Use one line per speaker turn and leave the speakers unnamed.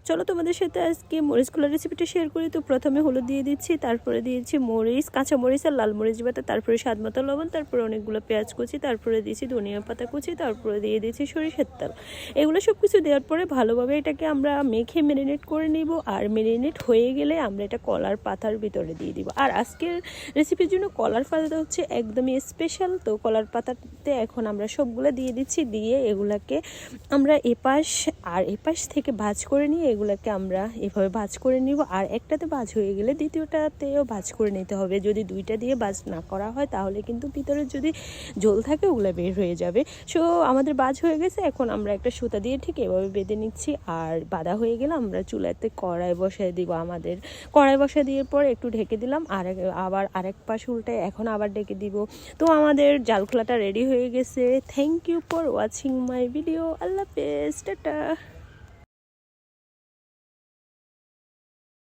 চলো তোমাদের সাথে আজকে মরিচগুলোর রেসিপিটা শেয়ার করি। তো প্রথমে হলুদ দিয়ে দিচ্ছি, তারপরে দিয়েছি মরিচ, কাঁচা মরিচ আর লাল মরিচ বাটা, তারপরে স্বাদ মতো লবণ, তারপরে অনেকগুলো পেঁয়াজ কুচি, তারপরে দিয়েছি ধনিয়া পাতা কুচি, তারপরে দিয়ে দিয়েছি সরিষার তেল। এগুলো সব কিছু দেওয়ার পরে ভালোভাবে এটাকে আমরা মেখে ম্যারিনেট করে নিব। আর ম্যারিনেট হয়ে গেলে আমরা এটা কলার পাতার ভিতরে দিয়ে দিব। আর আজকের রেসিপির জন্য কলার পাতাটা হচ্ছে একদমই স্পেশাল। তো কলার পাতাতে এখন আমরা সবগুলো দিয়ে দিচ্ছি, দিয়ে এগুলাকে আমরা এপাশ আর এপাশ থেকে ভাজ করে নিয়ে এগুলাকে আমরা এভাবে ভাজ করে নিব। আর একটাতে ভাজ হয়ে গেলে দ্বিতীয়টাতেও ভাজ করে নিতে হবে। যদি দুইটা দিয়ে ভাজ না করা হয় তাহলে কিন্তু ভিতরে যদি ঝোল থাকে ওগুলো বের হয়ে যাবে। সো আমাদের ভাজ হয়ে গেছে, এখন আমরা একটা সুতা দিয়ে ঠিক এভাবে বেঁধে নিচ্ছি। আর বাঁধা হয়ে গেলে আমরা চুলাতে কড়াই বসায় দিব। আমাদের কড়াই বসায় দিয়ে পর একটু ঢেকে দিলাম, আর আবার আরেক পাশ উল্টায় এখন আবার ঢেকে দিব। তো আমাদের জাল খোলাটা রেডি হয়ে গেছে। Thank you for watching my video. আল্লাহ হাফেজ, টাটা।